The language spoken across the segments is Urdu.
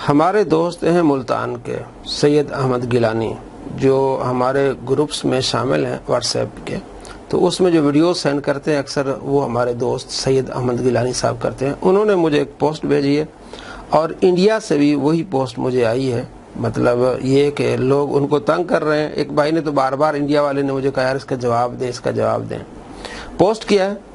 ہمارے دوست ہیں ملتان کے سید احمد گیلانی، جو ہمارے گروپس میں شامل ہیں واٹس ایپ کے، تو اس میں جو ویڈیوز سینڈ کرتے ہیں اکثر وہ ہمارے دوست سید احمد گیلانی صاحب کرتے ہیں۔ انہوں نے مجھے ایک پوسٹ بھیجی ہے اور انڈیا سے بھی وہی پوسٹ مجھے آئی ہے۔ مطلب یہ کہ لوگ ان کو تنگ کر رہے ہیں۔ ایک بھائی نے تو بار بار انڈیا والے نے مجھے کہا یار اس کا جواب دیں، اس کا جواب دیں۔ پوسٹ کیا ہے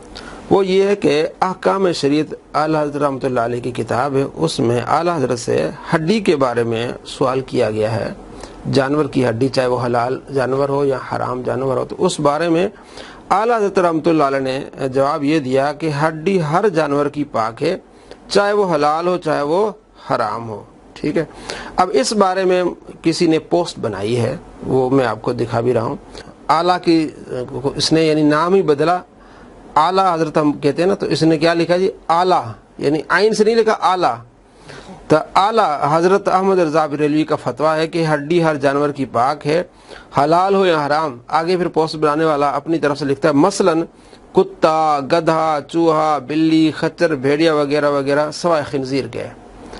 وہ یہ ہے کہ احکام شریعت اعلیٰ حضرت رحمۃ اللہ علیہ کی کتاب ہے، اس میں اعلیٰ حضرت سے ہڈی کے بارے میں سوال کیا گیا ہے، جانور کی ہڈی چاہے وہ حلال جانور ہو یا حرام جانور ہو، تو اس بارے میں اعلیٰ حضرت رحمۃ اللہ علیہ نے جواب یہ دیا کہ ہڈی ہر جانور کی پاک ہے، چاہے وہ حلال ہو چاہے وہ حرام ہو۔ ٹھیک ہے، اب اس بارے میں کسی نے پوسٹ بنائی ہے، وہ میں آپ کو دکھا بھی رہا ہوں۔ اعلیٰ کی اس نے یعنی نام ہی بدلا، اعلیٰ حضرت ہم کہتے ہیں نا، تو اس نے کیا لکھا جی اعلیٰ، یعنی عین سے نہیں لکھا اعلیٰ۔ تو اعلیٰ حضرت احمد رضا بریلوی کا فتویٰ ہے کہ ہڈی ہر جانور کی پاک ہے، حلال ہو یا حرام۔ آگے پھر پوسٹ بنانے والا اپنی طرف سے لکھتا ہے مثلاً کتا، گدھا، چوہا، بلی، خچر، بھیڑیا وغیرہ وغیرہ سوائے خنزیر کے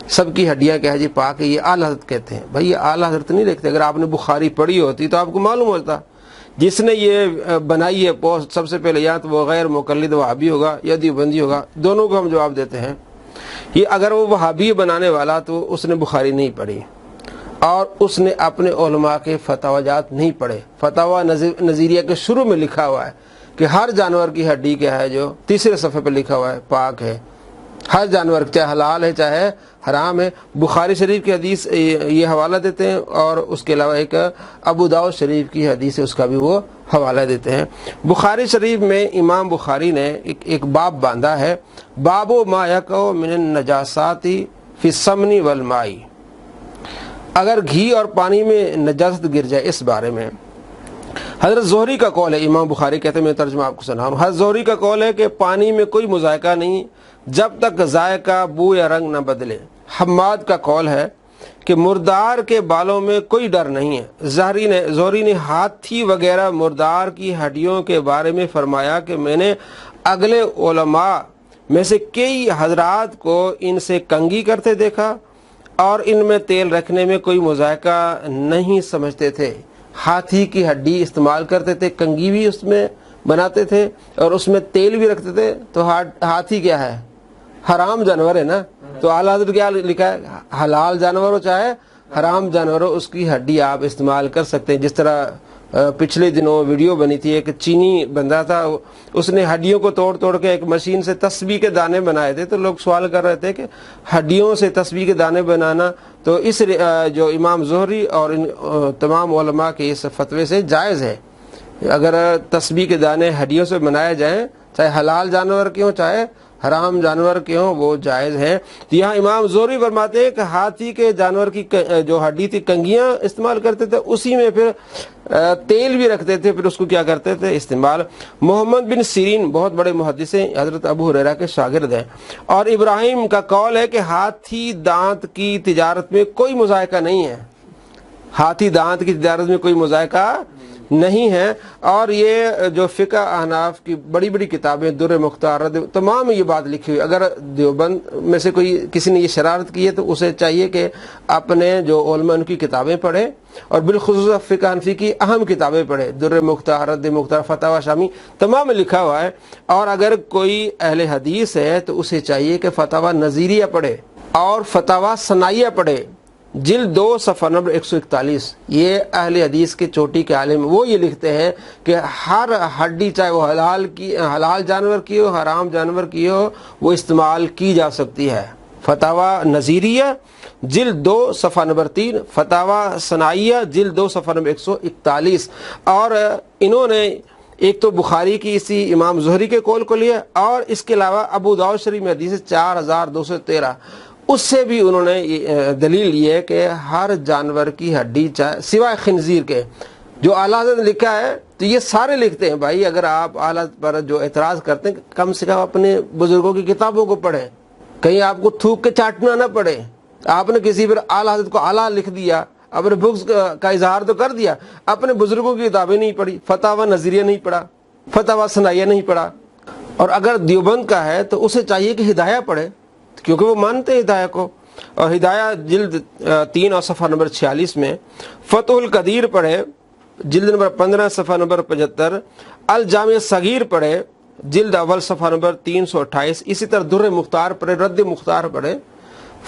سب کی ہڈیاں کیا ہے جی پاک ہے، یہ اعلیٰ حضرت کہتے ہیں۔ بھائی یہ اعلیٰ حضرت نہیں لکھتے، اگر آپ نے بخاری پڑھی ہوتی تو آپ کو معلوم ہوتا۔ جس نے یہ بنائی ہے پوسٹ سب سے پہلے یا تو وہ غیر مقلد وہابی ہوگا یا دیوبندی ہوگا، دونوں کو ہم جواب دیتے ہیں۔ یہ اگر وہ وہابی بنانے والا تو اس نے بخاری نہیں پڑھی اور اس نے اپنے علماء کے فتاوی جات نہیں پڑھے۔ فتاوی نظیریہ کے شروع میں لکھا ہوا ہے کہ ہر جانور کی ہڈی کیا ہے، جو تیسرے صفحے پہ لکھا ہوا ہے پاک ہے، ہر جانور چاہے حلال ہے چاہے حرام ہے۔ بخاری شریف کی حدیث یہ حوالہ دیتے ہیں اور اس کے علاوہ ایک ابو داؤد شریف کی حدیث ہے، اس کا بھی وہ حوالہ دیتے ہیں۔ بخاری شریف میں امام بخاری نے ایک باب باندھا ہے، باب ما یقع من النجاسات فی السمن والماء، اگر گھی اور پانی میں نجاست گر جائے اس بارے میں۔ حضرت زہری کا قول ہے، امام بخاری کہتے ہیں، میں ترجمہ آپ کو سنا رہا ہوں، حضرت زہری کا قول ہے کہ پانی میں کوئی مذائقہ نہیں جب تک ذائقہ، بو یا رنگ نہ بدلے۔ حماد کا قول ہے کہ مردار کے بالوں میں کوئی ڈر نہیں ہے۔ زہری نے ہاتھی وغیرہ مردار کی ہڈیوں کے بارے میں فرمایا کہ میں نے اگلے علماء میں سے کئی حضرات کو ان سے کنگھی کرتے دیکھا اور ان میں تیل رکھنے میں کوئی مذائقہ نہیں سمجھتے تھے۔ ہاتھی کی ہڈی استعمال کرتے تھے، کنگھی بھی اس میں بناتے تھے اور اس میں تیل بھی رکھتے تھے۔ تو ہاتھی کیا ہے؟ حرام جانور ہے نا۔ تو اعلیٰ حضرت کیا لکھا ہے؟ حلال جانور ہو چاہے حرام جانور ہو، اس کی ہڈی آپ استعمال کر سکتے ہیں۔ جس طرح پچھلے دنوں ویڈیو بنی تھی، ایک چینی بندہ تھا، اس نے ہڈیوں کو توڑ توڑ کے ایک مشین سے تسبیح کے دانے بنائے تھے، تو لوگ سوال کر رہے تھے کہ ہڈیوں سے تسبیح کے دانے بنانا تو اس جو امام زہری اور ان تمام علماء کے اس فتوے سے جائز ہے۔ اگر تسبیح کے دانے ہڈیوں سے بنائے جائیں، چاہے حلال جانور کے ہوں چاہے حرام جانور کے ہوں، وہ جائز ہے۔ یہاں امام زہری فرماتے ہیں کہ ہاتھی کے جانور کی جو ہڈی تھی کنگھیاں استعمال کرتے تھے، اسی میں پھر تیل بھی رکھتے تھے، پھر اس کو کیا کرتے تھے استعمال۔ محمد بن سیرین بہت بڑے محدث ہیں، حضرت ابو ہریرہ کے شاگرد ہیں، اور ابراہیم کا قول ہے کہ ہاتھی دانت کی تجارت میں کوئی مذائقہ نہیں ہے۔ ہاتھی دانت کی تجارت میں کوئی مذائقہ نہیں ہے، اور یہ جو فقہ احناف کی بڑی بڑی کتابیں در مختار تمام میں یہ بات لکھی ہوئی۔ اگر دیوبند میں سے کسی نے یہ شرارت کی ہے تو اسے چاہیے کہ اپنے جو علماء ان کی کتابیں پڑھے اور بالخصوص فقہ حنفی کی اہم کتابیں پڑھے، در مختار، رد مختار، فتاوی شامی، تمام میں لکھا ہوا ہے۔ اور اگر کوئی اہل حدیث ہے تو اسے چاہیے کہ فتاوی نظیریہ پڑھے اور فتاوی ثنائیہ پڑھے، جلد 2 صفحہ نمبر 141۔ یہ اہل حدیث کے چوٹی کے عالم وہ یہ لکھتے ہیں کہ ہر ہڈی چاہے وہ حلال جانور کی ہو حرام جانور کی ہو، وہ استعمال کی جا سکتی ہے۔ فتاوی نظیریہ جلد 2 صفحہ نمبر 3، فتاوی ثنائیہ جلد 2 صفحہ نمبر 141۔ اور انہوں نے ایک تو بخاری کی اسی امام زہری کے قول کو لیا، اور اس کے علاوہ ابو داؤد شریف میں حدیث 4213، اس سے بھی انہوں نے دلیل لی ہے کہ ہر جانور کی ہڈی سوائے خنزیر کے، جو اعلیٰ حضرت نے لکھا ہے تو یہ سارے لکھتے ہیں۔ بھائی اگر آپ اعلیٰ پر جو اعتراض کرتے ہیں، کم سے کم اپنے بزرگوں کی کتابوں کو پڑھیں، کہیں آپ کو تھوک کے چاٹنا نہ پڑے۔ آپ نے کسی پر اعلیٰ حضرت کو اعلیٰ لکھ دیا، اپنے بغض کا اظہار تو کر دیا، اپنے بزرگوں کی کتابیں نہیں پڑھی، فتاوی نظریہ نہیں پڑھا، فتاوی ثنائیہ نہیں پڑھا۔ اور اگر دیوبند کا ہے تو اسے چاہیے کہ ہدایہ پڑھے، کیونکہ وہ مانتے ہیں ہدایہ کو۔ اور ہدایہ جلد 3 اور صفحہ نمبر 46 میں، فتح القدیر پڑھے جلد نمبر 15 صفحہ نمبر 75، الجامع صغیر پڑھے جلد اول صفحہ نمبر 328، اسی طرح در مختار پڑھے، رد مختار پڑھے،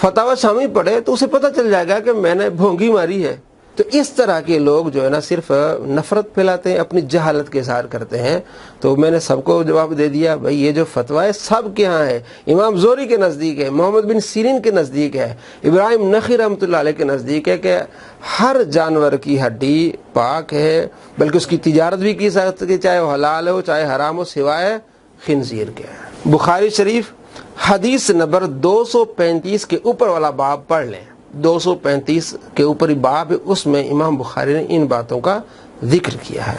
فتاوی شامی پڑھے، تو اسے پتہ چل جائے گا کہ میں نے بھونگی ماری ہے۔ تو اس طرح کے لوگ جو ہے نا صرف نفرت پھیلاتے ہیں، اپنی جہالت کے اظہار کرتے ہیں۔ تو میں نے سب کو جواب دے دیا، بھائی یہ جو فتویٰ ہے سب کے ہاں ہے، امام زہری کے نزدیک ہے، محمد بن سیرین کے نزدیک ہے، ابراہیم نخعی رحمۃ اللہ علیہ کے نزدیک ہے کہ ہر جانور کی ہڈی پاک ہے، بلکہ اس کی تجارت بھی کی سکتے کہ چاہے وہ حلال ہو چاہے حرام ہو، سوائے خنزیر کے۔ بخاری شریف حدیث نمبر 235 کے اوپر والا باب پڑھ لیں، 235 کے اوپر ہی باب ہے، اس میں امام بخاری نے ان باتوں کا ذکر کیا ہے۔